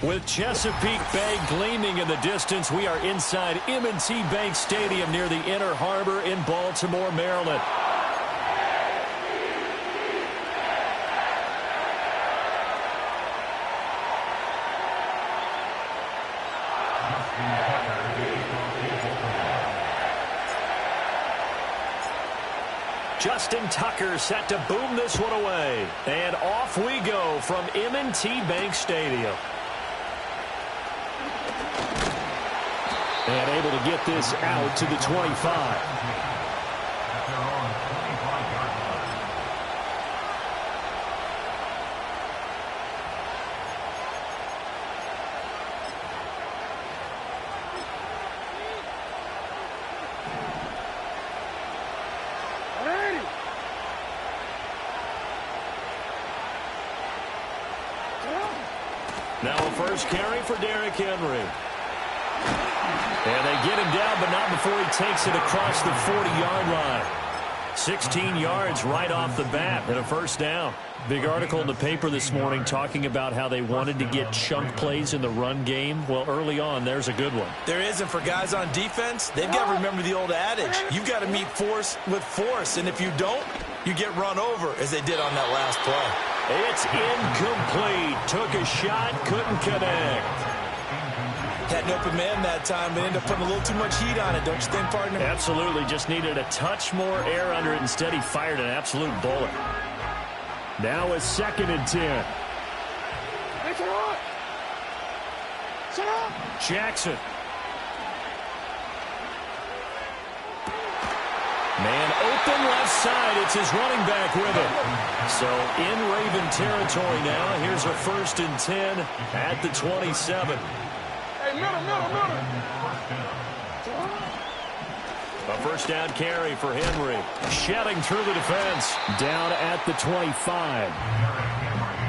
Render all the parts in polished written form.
With Chesapeake Bay gleaming in the distance, we are inside M&T Bank Stadium near the Inner Harbor in Baltimore, Maryland. Justin Tucker set to boom this one away. And off we go from M&T Bank Stadium. And able to get this out to the 25. Now a first carry for Derrick Henry. And they get him down, but not before he takes it across the 40-yard line. 16 yards right off the bat and a first down. Big article in the paper this morning talking about how they wanted to get chunk plays in the run game. Well, early on, there's a good one. There is, and for guys on defense, they've got to remember the old adage. You've got to meet force with force, and if you don't, you get run over, as they did on that last play. It's incomplete. Took a shot, couldn't connect. Had an open man that time, but ended up putting a little too much heat on it, don't you think, partner? Absolutely. Just needed a touch more air under it. Instead, he fired an absolute bullet. Now a 2nd and 10. Jackson. Man open left side. It's his running back with it. So in Raven territory now. Here's a 1st and 10 at the 27. Hey, middle. A first down carry for Henry. Shedding through the defense. Down at the 25.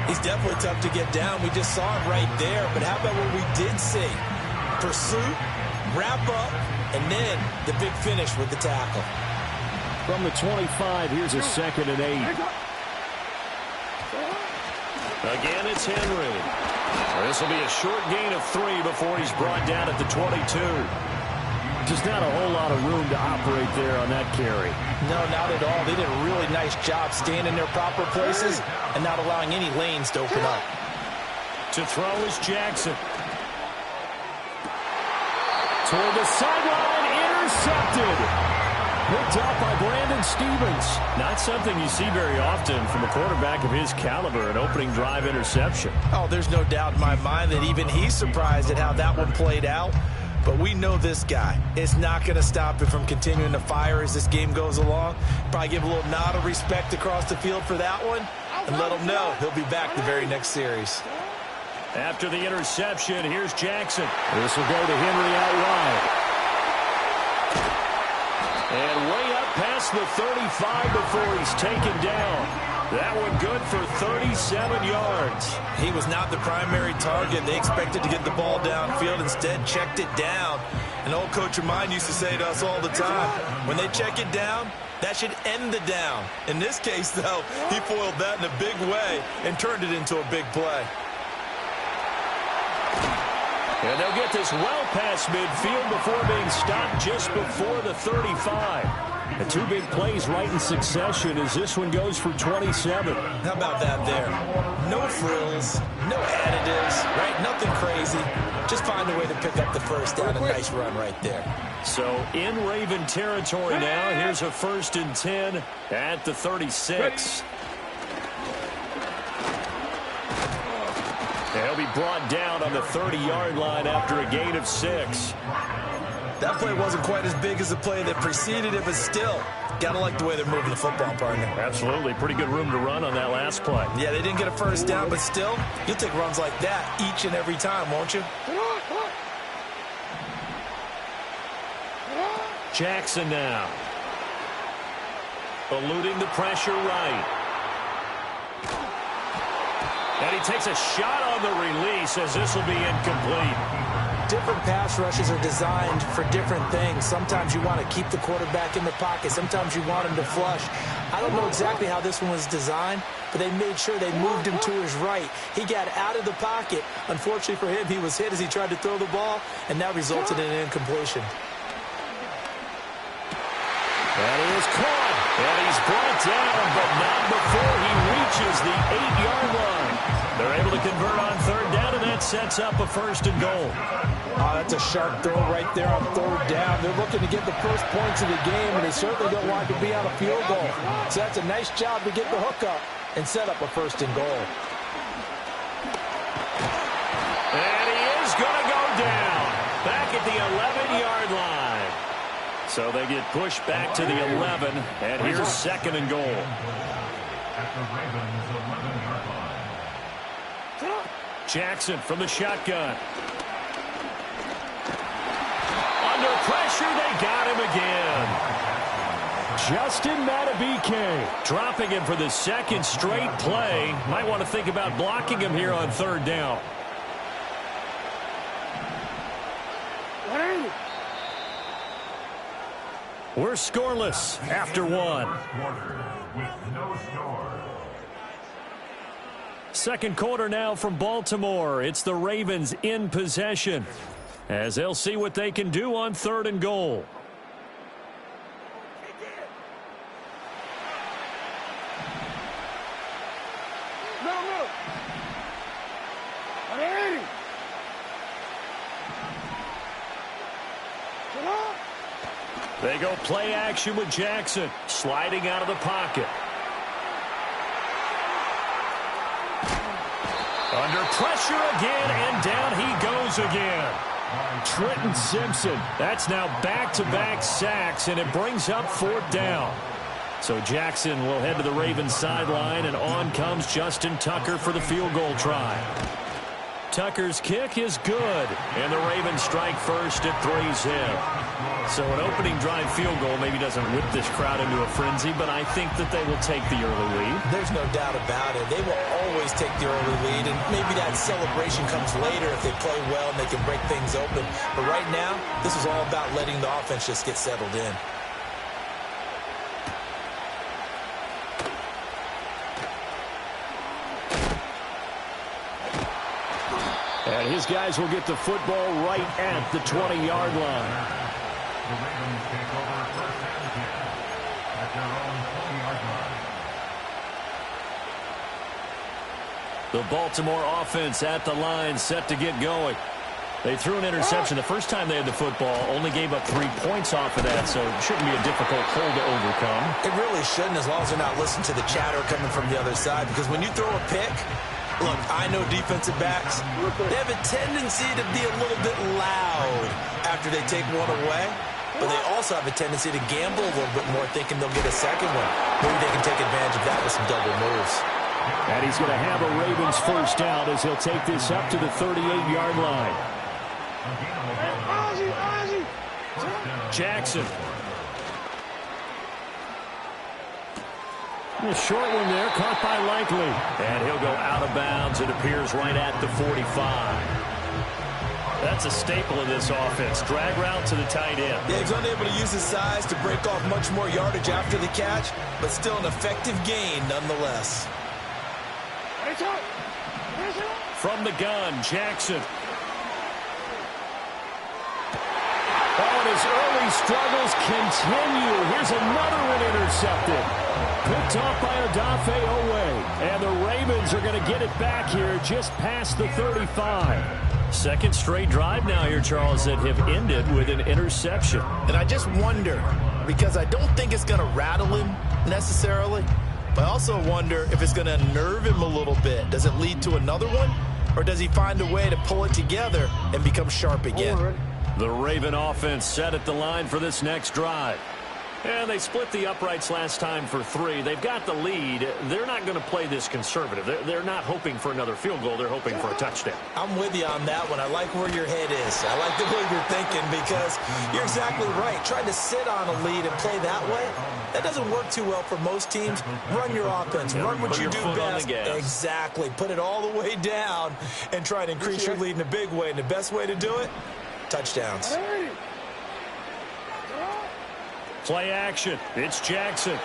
He's definitely tough to get down. We just saw it right there. But how about what we did see? Pursuit, wrap up, and then the big finish with the tackle. From the 25, here's a 2nd and 8. Again, it's Henry. This will be a short gain of 3 before he's brought down at the 22. Just not a whole lot of room to operate there on that carry. No, not at all. They did a really nice job staying in their proper places and not allowing any lanes to open up. To throw is Jackson. Toward the sideline, intercepted. Picked up by Brandon Stevens. Not something you see very often from a quarterback of his caliber, an opening drive interception. Oh, there's no doubt in my mind that even he's surprised at how that one played out. But we know this guy is not going to stop him from continuing to fire as this game goes along. Probably give a little nod of respect across the field for that one and let him know he'll be back the very next series. After the interception, here's Jackson. This will go to Henry out wide. And way up past the 35 before he's taken down. That one good for 37 yards. He was not the primary target. They expected to get the ball downfield. Instead, checked it down. An old coach of mine used to say to us all the time, when they check it down, that should end the down. In this case, though, he foiled that in a big way and turned it into a big play. And they'll get this well past midfield before being stopped just before the 35. The 2 big plays right in succession as this one goes for 27. How about that there? No frills, no additives, right? Nothing crazy. Just find a way to pick up the first down. A nice run right there. So in Raven territory now. Here's a 1st and 10 at the 36. He'll be brought down on the 30-yard line after a gain of 6. That play wasn't quite as big as the play that preceded it, but still, gotta like the way they're moving the football, partner. Absolutely. Pretty good room to run on that last play. Yeah, they didn't get a first down, but still, you'll take runs like that each and every time, won't you? Jackson now. Eluding the pressure right. And he takes a shot on the release as this will be incomplete. different pass rushes are designed for different things. Sometimes you want to keep the quarterback in the pocket. Sometimes you want him to flush. I don't know exactly how this one was designed, but they made sure they moved him to his right. He got out of the pocket. Unfortunately for him, he was hit as he tried to throw the ball, and that resulted in an incompletion. And he is caught, and he's brought down, but not before he reaches the 8-yard line. They're able to convert on third down, and that sets up a first and goal. Oh, that's a sharp throw right there on third down. They're looking to get the first points of the game, and they certainly don't want to be on a field goal. So that's a nice job to get the hook up and set up a first and goal. And he is going to go down back at the 11-yard line. So they get pushed back to the 11, and here's second and goal. Jackson from the shotgun. Under pressure, they got him again. Justin Madubuike dropping him for the second straight play. Might want to think about blocking him here on third down. We're scoreless after one. Second quarter now from Baltimore. It's the Ravens in possession, as they'll see what they can do on third and goal. They go play action with Jackson, sliding out of the pocket. Under pressure again, and down he goes again. Trenton Simpson, that's now back-to-back sacks, and it brings up fourth down. So Jackson will head to the Ravens sideline, and on comes Justin Tucker for the field goal try. Tucker's kick is good, and the Ravens strike first at 3's hit. So an opening drive field goal maybe doesn't whip this crowd into a frenzy, but I think that they will take the early lead. There's no doubt about it. They will always take the early lead, and maybe that celebration comes later if they play well and they can break things open. But right now, this is all about letting the offense just get settled in. And his guys will get the football right at the 20-yard line. The Ravens take over first and 10 at their own 20-yard line. The Baltimore offense at the line, set to get going. They threw an interception the first time they had the football, only gave up 3 points off of that, so it shouldn't be a difficult hole to overcome. It really shouldn't, as long as they're not listening to the chatter coming from the other side, because when you throw a pick, look, I know defensive backs, they have a tendency to be a little bit loud after they take one away, but they also have a tendency to gamble a little bit more, thinking they'll get a second one. Maybe they can take advantage of that with some double moves. And he's going to have a Ravens first down as he'll take this up to the 38-yard line. Jackson. A short one there, caught by Likely. And he'll go out of bounds. It appears right at the 45. That's a staple of this offense. Drag route to the tight end. Yeah, he's unable to use his size to break off much more yardage after the catch, but still an effective gain nonetheless. From the gun, Jackson. Oh, and his early struggles continue. Here's another one intercepted. Picked off by Odafe Owe. And the Ravens are going to get it back here just past the 35. Second straight drive now here, Charles, that have ended with an interception. And I just wonder, because I don't think it's going to rattle him necessarily, but I also wonder if it's going to unnerve him a little bit. Does it lead to another one? Or does he find a way to pull it together and become sharp again? The Raven offense set at the line for this next drive. And they split the uprights last time for 3. They've got the lead. They're not going to play this conservative. They're not hoping for another field goal. They're hoping for a touchdown. I'm with you on that one. I like where your head is. I like the way you're thinking, because you're exactly right. Trying to sit on a lead and play that way, that doesn't work too well for most teams. Run your offense. Run what you do best. Exactly. Put it all the way down and try to increase your lead in a big way. And the best way to do it, touchdowns. Play action. It's Jackson.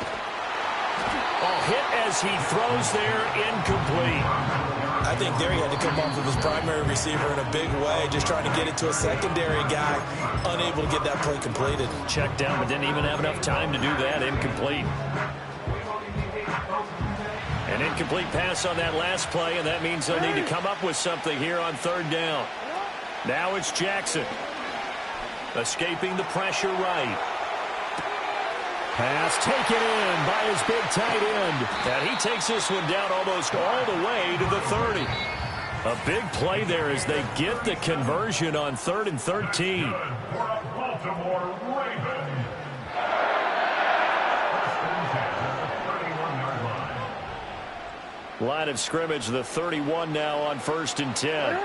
Oh, hit as he throws there, incomplete. I think there he had to come off of his primary receiver in a big way, just trying to get it to a secondary guy, unable to get that play completed. Checked down, but didn't even have enough time to do that. Incomplete. An incomplete pass on that last play, and that means they'll need to come up with something here on third down. Now it's Jackson. Escaping the pressure right. Pass taken in by his big tight end. And he takes this one down almost all the way to the 30. A big play there as they get the conversion on 3rd and 13. Baltimore Ravens. Line of scrimmage, the 31 now on 1st and 10.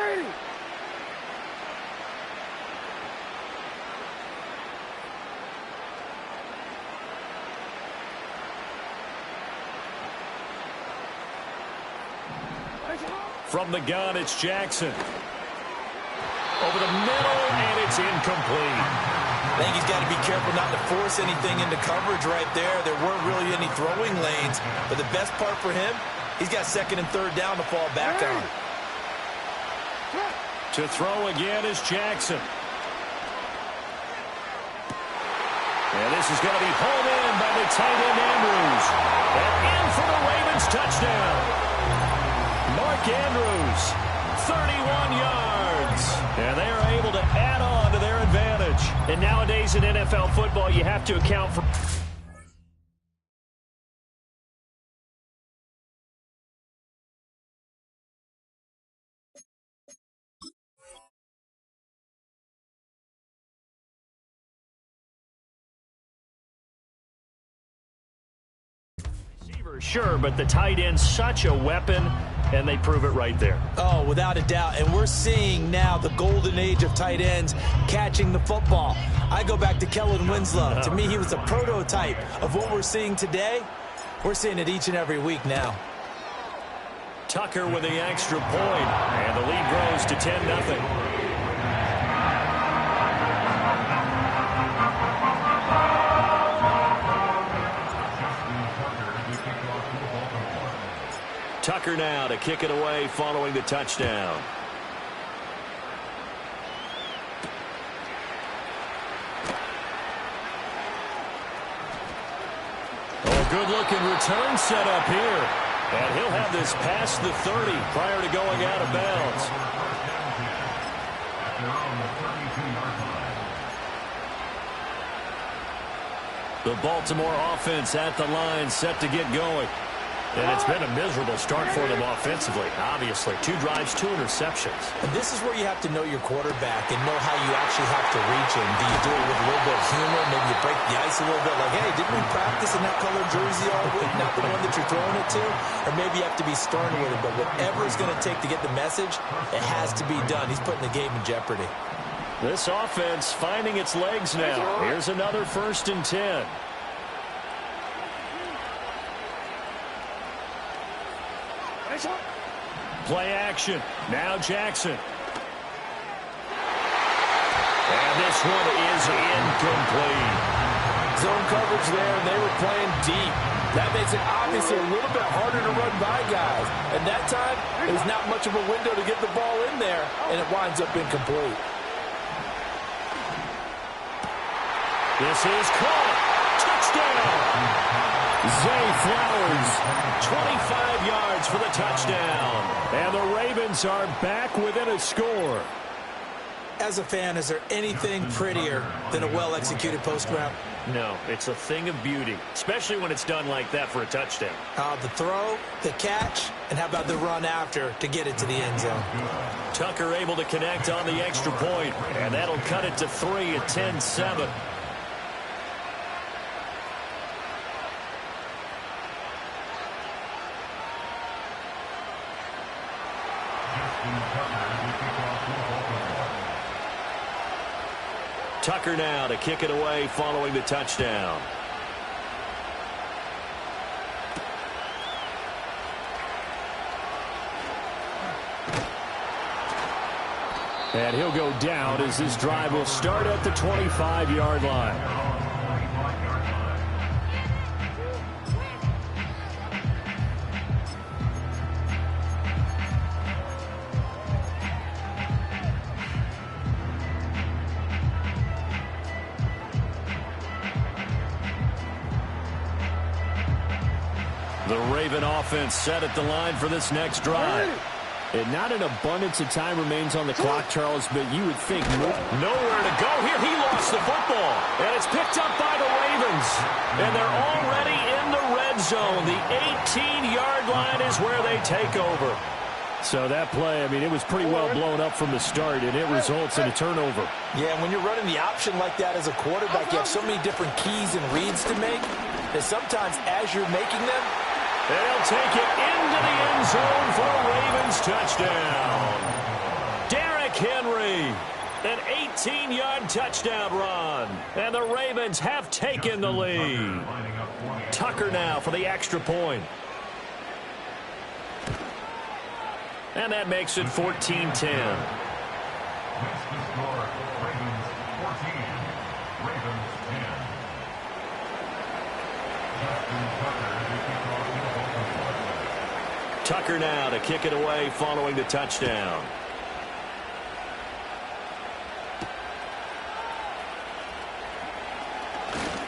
From the gun, it's Jackson. Over the middle, and it's incomplete. I think he's got to be careful not to force anything into coverage right there. There weren't really any throwing lanes. But the best part for him, he's got 2nd and 3rd down to fall back on. To throw again is Jackson. And this is going to be pulled in by the tight end Andrews. And in for the Ravens touchdown. Mark Andrews, 31 yards. And they are able to add on to their advantage. And nowadays in NFL football, you have to account for... Sure, but the tight end's such a weapon, and they prove it right there. Oh, without a doubt. And we're seeing now the golden age of tight ends catching the football. I go back to Kellen Winslow. To me, he was a prototype of what we're seeing today. We're seeing it each and every week now. Tucker with the extra point, and the lead grows to 10-0. Tucker now to kick it away following the touchdown. Oh, good-looking return set up here. And he'll have this past the 30 prior to going out of bounds. The Baltimore offense at the line set to get going. And it's been a miserable start for them offensively, obviously. 2 drives, 2 interceptions. And this is where you have to know your quarterback and know how you actually have to reach him. Do you do it with a little bit of humor? Maybe you break the ice a little bit like, hey, didn't we practice in that colored jersey all week? Not the one that you're throwing it to? Or maybe you have to be stern with it. But whatever it's going to take to get the message, it has to be done. He's putting the game in jeopardy. This offense finding its legs now. Here's another 1st and 10. Play action. Now Jackson. And this one is incomplete. Zone coverage there, and they were playing deep. That makes it obviously a little bit harder to run by guys. And that time, there's not much of a window to get the ball in there, and it winds up incomplete. This is caught. Touchdown. Zay Flowers, 25 yards for the touchdown. And the Ravens are back within a score. As a fan, is there anything prettier than a well-executed post route? No, it's a thing of beauty, especially when it's done like that for a touchdown. The throw, the catch, and how about the run after to get it to the end zone? Tucker able to connect on the extra point, and that'll cut it to 3 at 10-7. Tucker now to kick it away following the touchdown. And he'll go down as this drive will start at the 25-yard line. The Raven offense set at the line for this next drive. And not an abundance of time remains on the clock, Charles, but you would think nowhere to go here. He lost the football, and it's picked up by the Ravens. And they're already in the red zone. The 18-yard line is where they take over. So that play, I mean, it was pretty well blown up from the start, and it results in a turnover. Yeah, when you're running the option like that as a quarterback, you have so many different keys and reads to make that sometimes as you're making them, they'll take it into the end zone for a Ravens touchdown. Derrick Henry, an 18-yard touchdown run. And the Ravens have taken the lead. Tucker now for the extra point. And that makes it 14-10. That's the score. Ravens 14, Ravens 10. Tucker now to kick it away following the touchdown.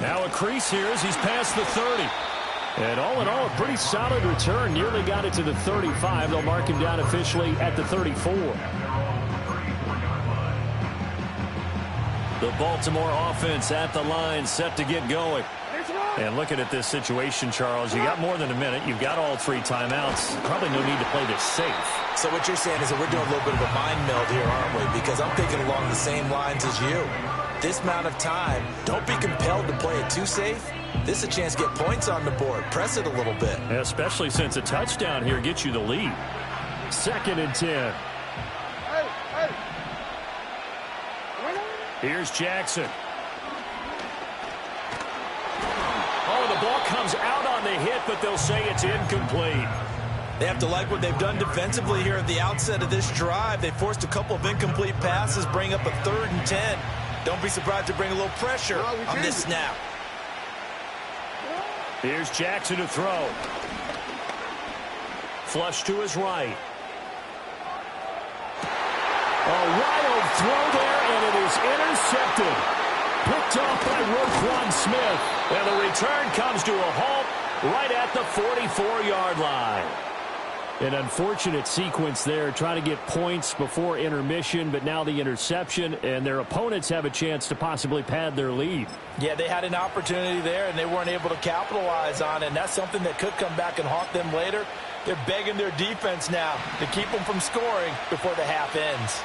Now a crease here as he's past the 30. And all in all, a pretty solid return. Nearly got it to the 35. They'll mark him down officially at the 34. The Baltimore offense at the line, set to get going. And looking at this situation, Charles, you got more than a minute. You've got all three timeouts. Probably no need to play this safe. So what you're saying is that we're doing a little bit of a mind meld here, aren't we? Because I'm thinking along the same lines as you. This amount of time, don't be compelled to play it too safe. This is a chance to get points on the board. Press it a little bit. Especially since a touchdown here gets you the lead. 2nd and 10. Here's Jackson. Oh, the ball comes out on the hit, but they'll say it's incomplete. They have to like what they've done defensively here at the outset of this drive. They forced a couple of incomplete passes, bring up a 3rd and 10. Don't be surprised to bring a little pressure on this snap. Here's Jackson to throw. Flush to his right. A wild throw there, and it is intercepted. Picked off by Roquan Smith. And the return comes to a halt right at the 44-yard line. An unfortunate sequence there, trying to get points before intermission, but now the interception, and their opponents have a chance to possibly pad their lead. yeah, they had an opportunity there, and they weren't able to capitalize on it, and that's something that could come back and haunt them later. They're begging their defense now to keep them from scoring before the half ends.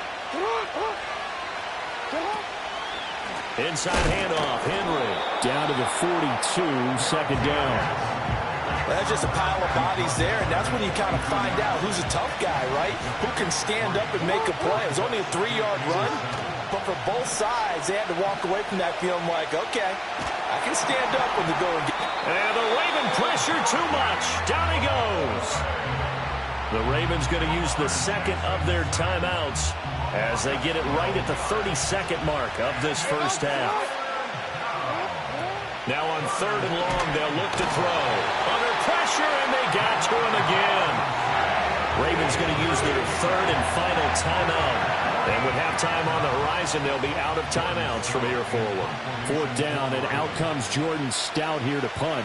Inside handoff, Henry. Down to the 42, 2nd down. That's just a pile of bodies there, and that's when you kind of find out who's a tough guy, right? Who can stand up and make a play. It was only a 3-yard run, but for both sides, they had to walk away from that feeling like, okay, I can stand up when the going gets. And the Raven pressure too much. Down he goes. The Ravens going to use the 2nd of their timeouts as they get it right at the 32nd mark of this first half. Now on 3rd and long, they'll look to throw. Under pressure, and they got to him again. Ravens going to use their 3rd and final timeout. And with halftime on the horizon, they'll be out of timeouts from here forward. 4th down, and out comes Jordan Stout here to punt.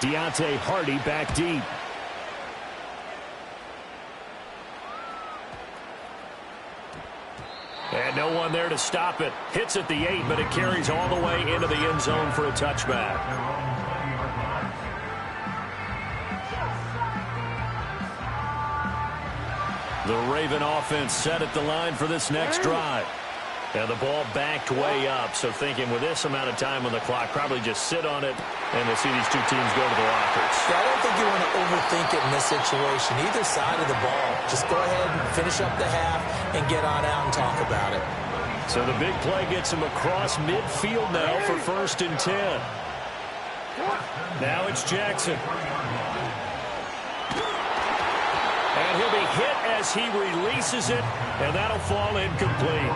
Deontay Hardy back deep. And no one there to stop it. Hits at the 8, but it carries all the way into the end zone for a touchback. The Raven offense set at the line for this next drive. And the ball backed way up, so thinking with this amount of time on the clock, probably just sit on it, and we'll see these two teams go to the lockers. Yeah, I don't think you want to overthink it in this situation. Either side of the ball. Just go ahead and finish up the half and get on out and talk about it. So the big play gets him across midfield now for 1st and 10. Now it's Jackson. And he'll be hit as he releases it, and that'll fall incomplete.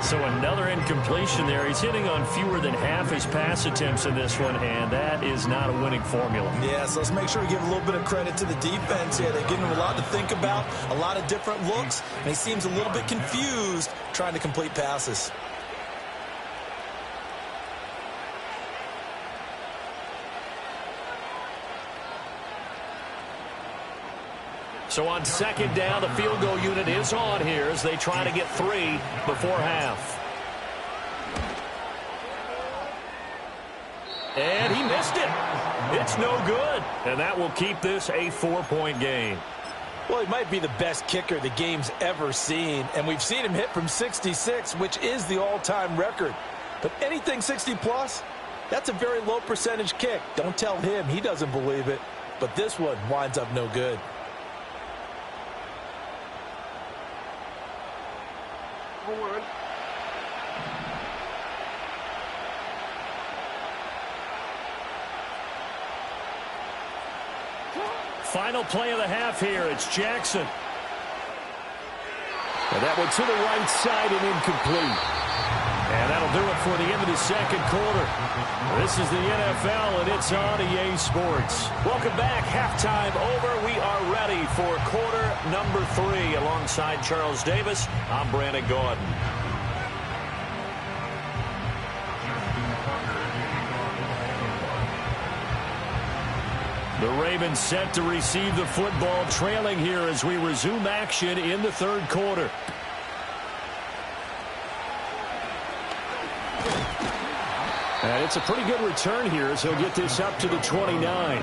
So another incompletion there. He's hitting on fewer than half his pass attempts in this one, and that is not a winning formula. Yeah, so let's make sure we give a little bit of credit to the defense here. They're giving him a lot to think about, a lot of different looks, and he seems a little bit confused trying to complete passes. So on second down, the field goal unit is on here as they try to get 3 before half. And he missed it. It's no good. And that will keep this a 4-point game. Well, he might be the best kicker the game's ever seen, and we've seen him hit from 66, which is the all-time record. But anything 60-plus, that's a very low percentage kick. Don't tell him he doesn't believe it. But this one winds up no good. Final play of the half here. It's Jackson. And that one to the right side and incomplete. And that'll do it for the end of the second quarter. This is the NFL, and it's on EA Sports. Welcome back. Halftime over. We are ready for quarter number 3. Alongside Charles Davis, I'm Brandon Gaudin. The Ravens set to receive the football, trailing here as we resume action in the third quarter. And it's a pretty good return here as he'll get this up to the 29.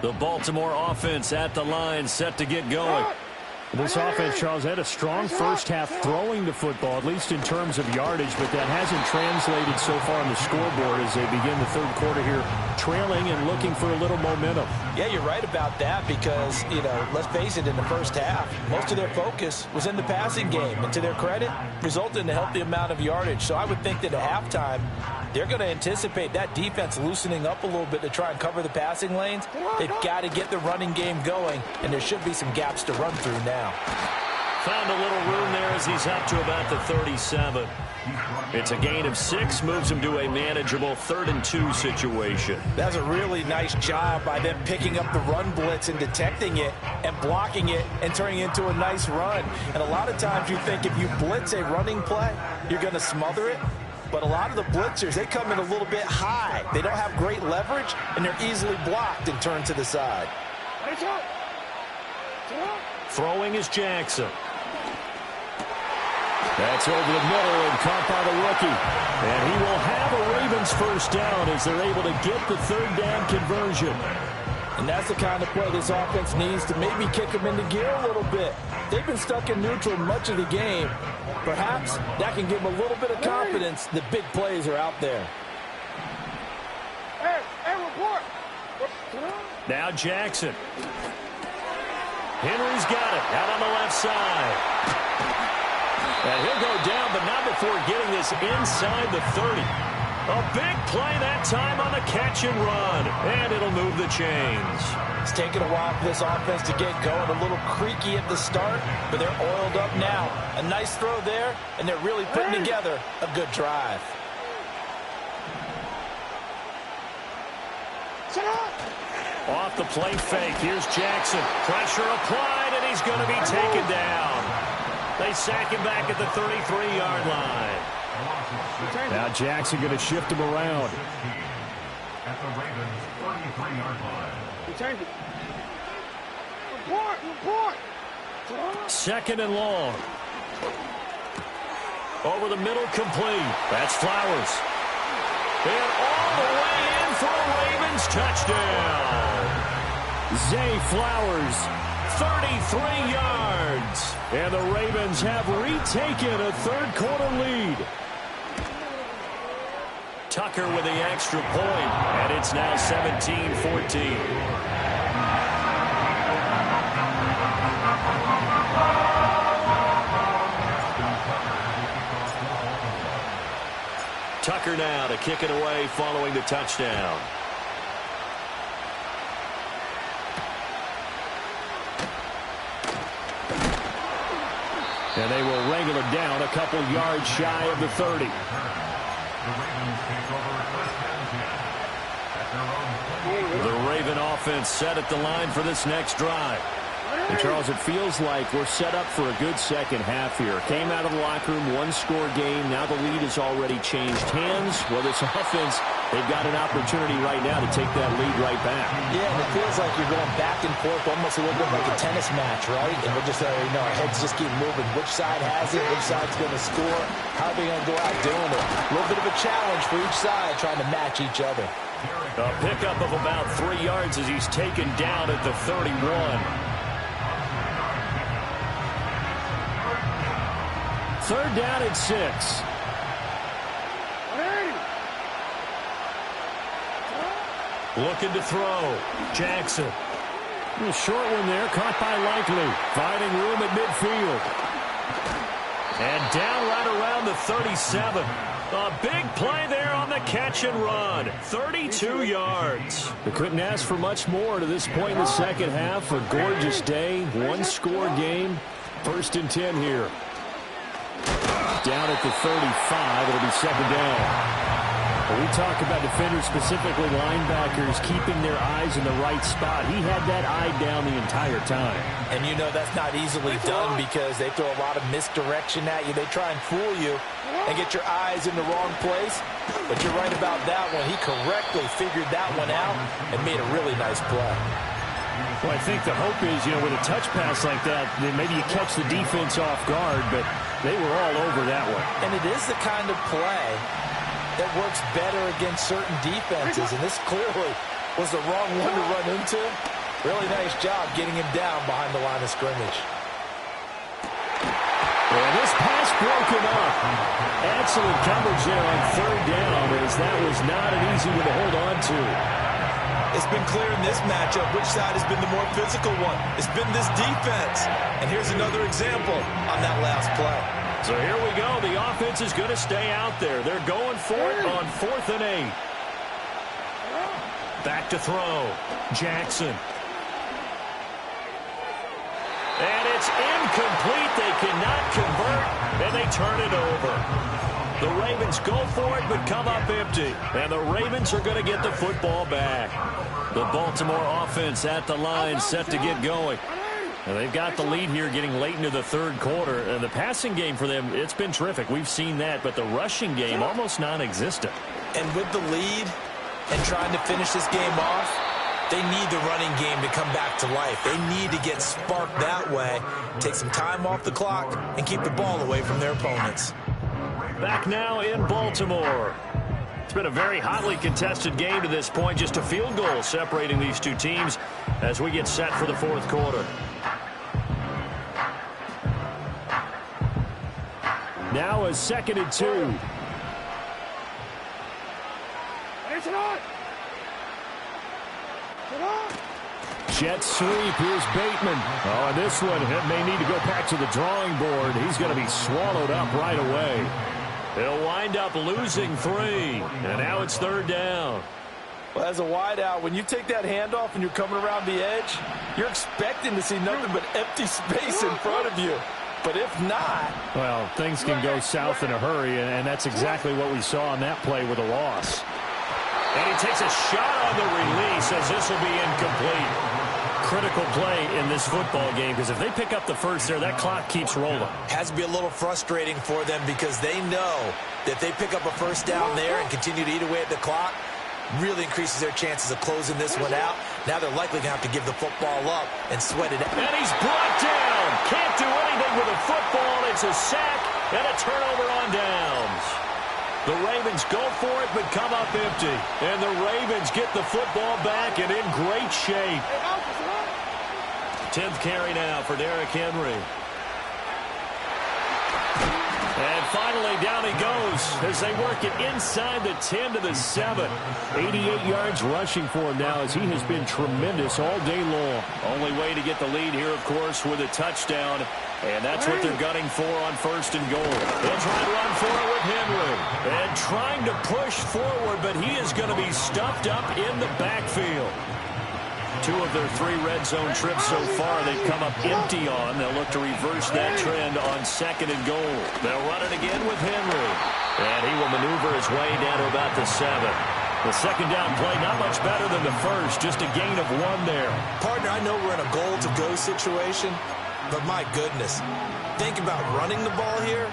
The Baltimore offense at the line, set to get going. This offense, Charles, had a strong first half throwing the football, at least in terms of yardage, but that hasn't translated so far on the scoreboard as they begin the third quarter here, trailing and looking for a little momentum. Yeah, you're right about that because, let's face it, in the first half, most of their focus was in the passing game. And to their credit, resulted in a healthy amount of yardage. So I would think that at halftime, they're going to anticipate that defense loosening up a little bit to try and cover the passing lanes. They've got to get the running game going, and there should be some gaps to run through now. Found a little room there as he's up to about the 37. It's a gain of 6, moves him to a manageable 3rd and 2 situation. That's a really nice job by them picking up the run blitz and detecting it and blocking it and turning it into a nice run. And a lot of times you think if you blitz a running play, you're going to smother it. But a lot of the blitzers, they come in a little bit high. They don't have great leverage, and they're easily blocked and turned to the side. Throwing is Jackson. That's over the middle and caught by the rookie. And he will have a Ravens first down as they're able to get the 3rd down conversion. And that's the kind of play this offense needs to maybe kick them into gear a little bit. They've been stuck in neutral much of the game. Perhaps that can give them a little bit of confidence that big plays are out there. Now Jackson. Henry's got it out on the left side. And he'll go down, but not before getting this inside the 30. A big play that time on the catch and run. And it'll move the chains. It's taken a while for this offense to get going. A little creaky at the start, but they're oiled up now. A nice throw there, and they're really putting together a good drive. Off the play fake. Here's Jackson. Pressure applied, and he's going to be taken down. They sack him back at the 33-yard line. Now Jackson going to shift him around. At the Ravens' 33-yard line. Second and long. Over the middle, complete. That's Flowers. And all the way in for a Ravens touchdown. Zay Flowers, 33 yards. And the Ravens have retaken a third quarter lead. Tucker with the extra point, and it's now 17-14. Tucker now to kick it away following the touchdown. And they will wrangle it down a couple yards shy of the 30. The Ravens take over first and 10 at their own 20. The Raven offense set at the line for this next drive. And Charles, it feels like we're set up for a good second half here. Came out of the locker room, one-score game. Now the lead has already changed hands. Well, this offense, they've got an opportunity right now to take that lead right back. Yeah, and it feels like you're going back and forth, almost a little bit like a tennis match, right? And we're just, our heads just keep moving. Which side has it? Which side's going to score? How are they going to go out doing it? A little bit of a challenge for each side, trying to match each other. A pickup of about 3 yards as he's taken down at the 31. Third down at 6. Looking to throw. Jackson. A short one there, caught by Likely. Finding room at midfield. And down right around the 37. A big play there on the catch and run. 32 yards. They couldn't ask for much more to this point in the second half. A gorgeous day, one-score game. First and 10 here. Down at the 35, it'll be second down. When we talk about defenders, specifically linebackers, keeping their eyes in the right spot. He had that eye down the entire time. And you know that's not easily done because they throw a lot of misdirection at you. They try and fool you and get your eyes in the wrong place. But you're right about that one. He correctly figured that one out and made a really nice play. Well, I think the hope is, with a touch pass like that, then maybe you catch the defense off guard, but they were all over that one. And it is the kind of play that works better against certain defenses, and this clearly was the wrong one to run into. Really nice job getting him down behind the line of scrimmage. And this pass broken up. Excellent coverage there on third down, as that was not an easy one to hold on to. It's been clear in this matchup which side has been the more physical one. It's been this defense. And here's another example on that last play. So here we go. The offense is going to stay out there. They're going for it on 4th and 8. Back to throw. Jackson. And it's incomplete. They cannot convert, and they turn it over. The Ravens go for it, but come up empty. And the Ravens are going to get the football back. The Baltimore offense at the line, set to get going. And they've got the lead here getting late into the third quarter. And the passing game for them, it's been terrific. We've seen that. But the rushing game, almost non-existent. And with the lead and trying to finish this game off, they need the running game to come back to life. They need to get sparked that way, take some time off the clock, and keep the ball away from their opponents. Back now in Baltimore. It's been a very hotly contested game to this point. Just a field goal separating these two teams as we get set for the fourth quarter. Now a 2nd and 2. Jet sweep. Here's Bateman. Oh, and this one may need to go back to the drawing board. He's going to be swallowed up right away. They'll wind up losing 3. And now it's third down. Well, as a wideout, when you take that handoff and you're coming around the edge, you're expecting to see nothing but empty space in front of you. But if not... Well, things can go south in a hurry, and that's exactly what we saw on that play with a loss. And he takes a shot on the release as this will be incomplete. Critical play in this football game, because if they pick up the first there, that clock keeps rolling. Has to be a little frustrating for them because they know that if they pick up a first down there and continue to eat away at the clock, really increases their chances of closing this one out. Now they're likely going to have to give the football up and sweat it out. And he's brought down. Can't do anything with a football. It's a sack and a turnover on downs. The Ravens go for it but come up empty. And the Ravens get the football back and in great shape. 10th carry now for Derrick Henry. And finally, down he goes as they work it inside the 10 to the 7. 88 yards rushing for him now as he has been tremendous all day long. Only way to get the lead here, of course, with a touchdown. And that's what they're gunning for on 1st and goal. They'll try to run for it with Henry. And trying to push forward, but he is going to be stuffed up in the backfield. 2 of their 3 red zone trips so far they've come up empty on. They'll look to reverse that trend on 2nd and goal. They'll run it again with Henry. And he will maneuver his way down to about the 7. The second down play, not much better than the first, just a gain of 1 there. Partner, I know we're in a goal-to-go situation, but my goodness, think about running the ball here.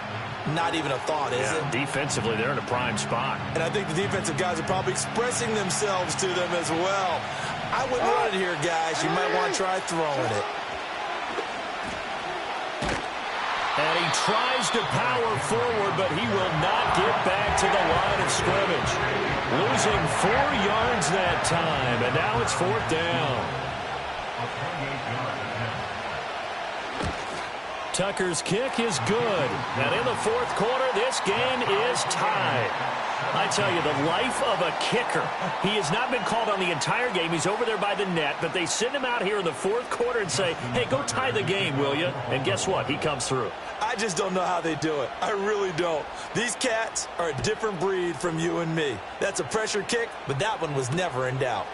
Not even a thought, is it? Defensively, they're in a prime spot. And I think the defensive guys are probably expressing themselves to them as well. I wouldn't run it here, guys. You might want to try throwing it. And he tries to power forward, but he will not get back to the line of scrimmage. Losing 4 yards that time, and now it's 4th down. Tucker's kick is good. And in the 4th quarter, this game is tied. I tell you, the life of a kicker. He has not been called on the entire game. He's over there by the net, but they send him out here in the 4th quarter and say, hey, go tie the game, will you? And guess what? He comes through. I just don't know how they do it. I really don't. These cats are a different breed from you and me. That's a pressure kick, but that one was never in doubt.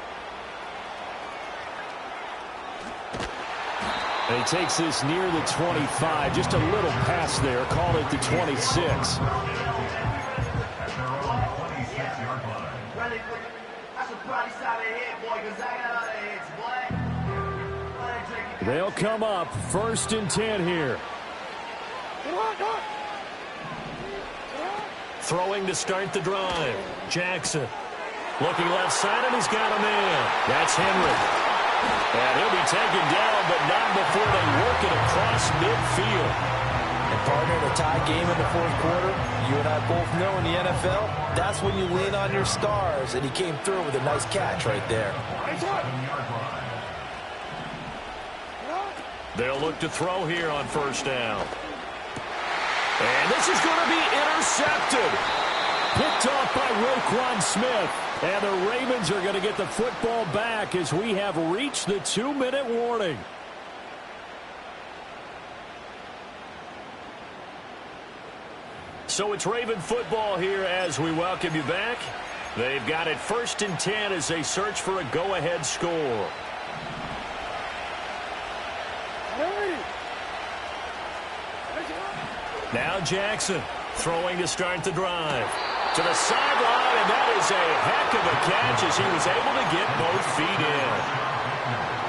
And he takes this near the 25. Just a little pass there. Call it the 26. They'll come up 1st and 10 here. Throwing to start the drive. Jackson looking left side, and he's got a man. That's Henry. And he'll be taken down, but not before they work it across midfield. And partner, in a tie game in the 4th quarter, you and I both know in the NFL, that's when you lean on your stars, and he came through with a nice catch right there. They'll look to throw here on 1st down. And this is going to be intercepted. Picked off by Roquan Smith. And the Ravens are going to get the football back as we have reached the 2-minute warning. So it's Raven football here as we welcome you back. They've got it 1st and 10 as they search for a go-ahead score. Now Jackson throwing to start the drive. To the sideline, and that is a heck of a catch as he was able to get both feet in.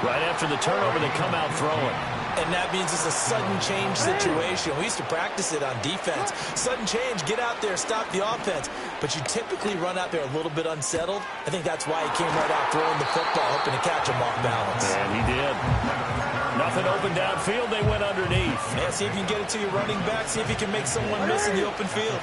Right after the turnover, they come out throwing. And that means it's a sudden change situation. We used to practice it on defense. Sudden change, get out there, stop the offense. But you typically run out there a little bit unsettled. I think that's why he came right out throwing the football, hoping to catch him off balance. And he did. Nothing open downfield, they went underneath. Yeah, see if you can get it to your running back. See if you can make someone miss in the open field.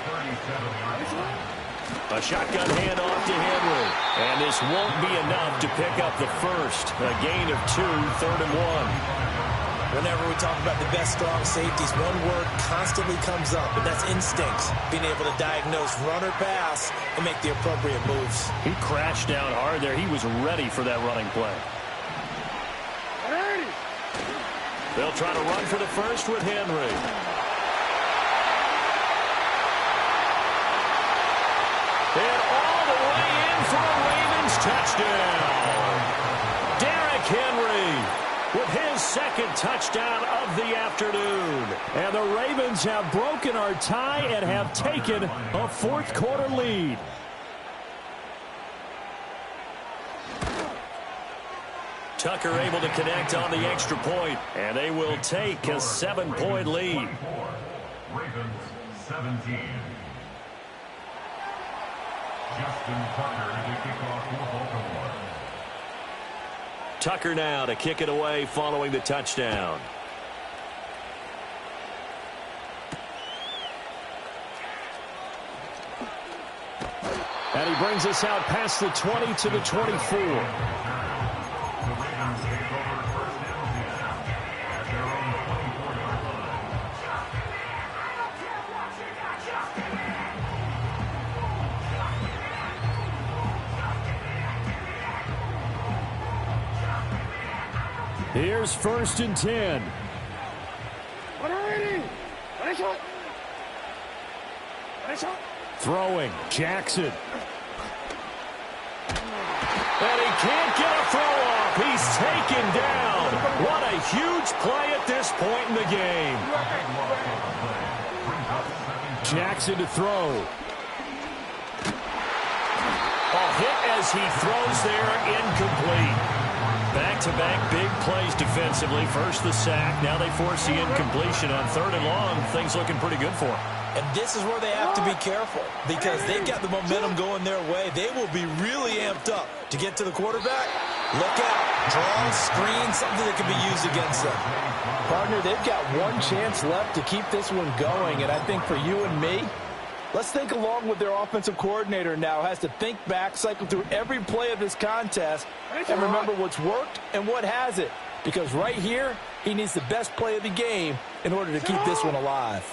A shotgun handoff to Henry. And this won't be enough to pick up the first. A gain of 2, 3rd and 1. Whenever we talk about the best strong safeties, one word constantly comes up, and that's instincts. Being able to diagnose run or pass and make the appropriate moves. He crashed down hard there. He was ready for that running play. They'll try to run for the first with Henry. And all the way in for a Ravens touchdown. Derrick Henry with his 2nd touchdown of the afternoon. And the Ravens have broken our tie and have taken a 4th quarter lead. Tucker able to connect on the extra point, and they will take a 7-point lead. Ravens 17. Justin Tucker to kick off for Baltimore. Tucker now to kick it away following the touchdown. And he brings us out past the 20 to the 24. Here's 1st and 10. Throwing, Jackson. And he can't get a throw off. He's taken down. What a huge play at this point in the game. Jackson to throw. Hit as he throws there, incomplete. Back-to-back big plays defensively. First the sack, now they force the incompletion on 3rd and long. Things looking pretty good for them. And this is where they have to be careful because they've got the momentum going their way. They will be really amped up to get to the quarterback. Look out. Draw, screen, something that can be used against them. Partner, they've got one chance left to keep this one going, and I think for you and me, let's think along with their offensive coordinator now. Has to think back, cycle through every play of this contest, and remember what's worked and what hasn't. Because right here, he needs the best play of the game in order to keep this one alive.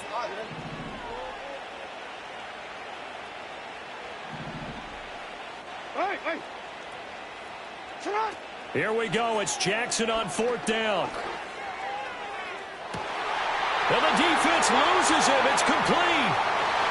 Here we go. It's Jackson on 4th down. And the defense loses him. It's complete.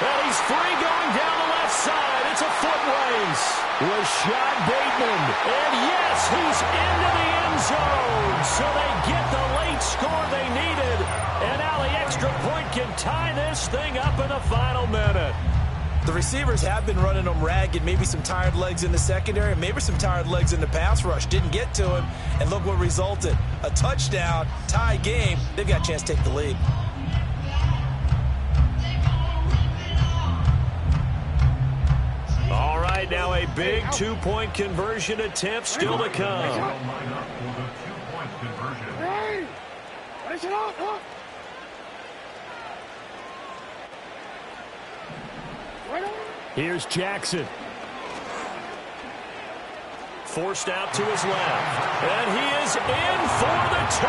And he's free going down the left side. It's a foot race. Rashad Bateman. And yes, he's into the end zone. So they get the late score they needed. And now the extra point can tie this thing up in the final minute. The receivers have been running them ragged. Maybe some tired legs in the secondary, maybe some tired legs in the pass rush. Didn't get to him, and look what resulted. A touchdown, tie game. They've got a chance to take the lead. All right, now a big 2-point conversion attempt still to come. Here's Jackson. Forced out to his left. And he is in for the 2.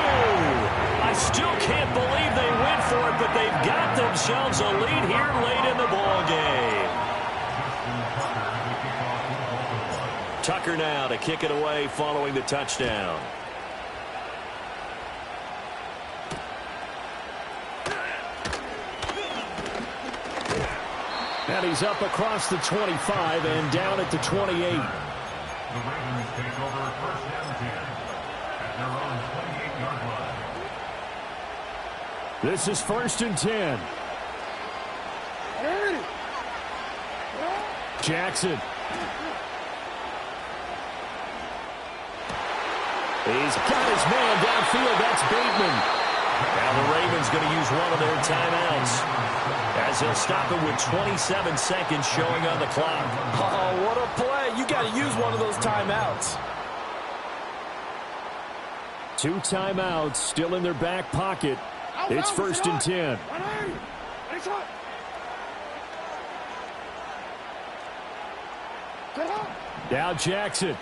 I still can't believe they went for it, but they've got themselves a lead here late in the ball game. Tucker now to kick it away following the touchdown. And he's up across the 25 and down at the 28. The Ravens take over 1st and 10 at their own 28-yard line. This is 1st and 10. Jackson. He's got his man downfield. That's Bateman. Now the Ravens going to use one of their timeouts as they'll stop it with 27 seconds showing on the clock. Oh, what a play. You got to use one of those timeouts. 2 timeouts still in their back pocket. It's 1st and 10. Now Jackson.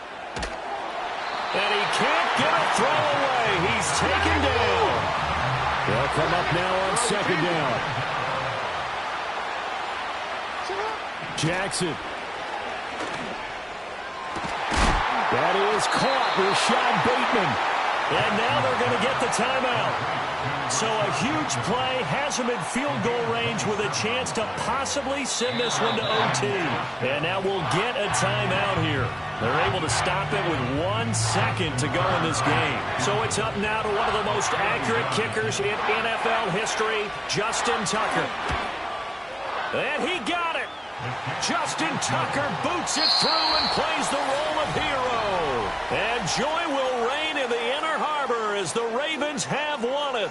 And he can't get a throw away. He's taken down. They'll come up now on 2nd down. Jackson. That is caught. Rashad Bateman. And now they're going to get the timeout. So a huge play has him in field goal range with a chance to possibly send this one to OT. And now we'll get a timeout here. They're able to stop it with 1 second to go in this game. So it's up now to one of the most accurate kickers in NFL history, Justin Tucker. And he got it. Justin Tucker boots it through and plays the role of hero. And joy will reign in the Inner Harbor as the Ravens have won it.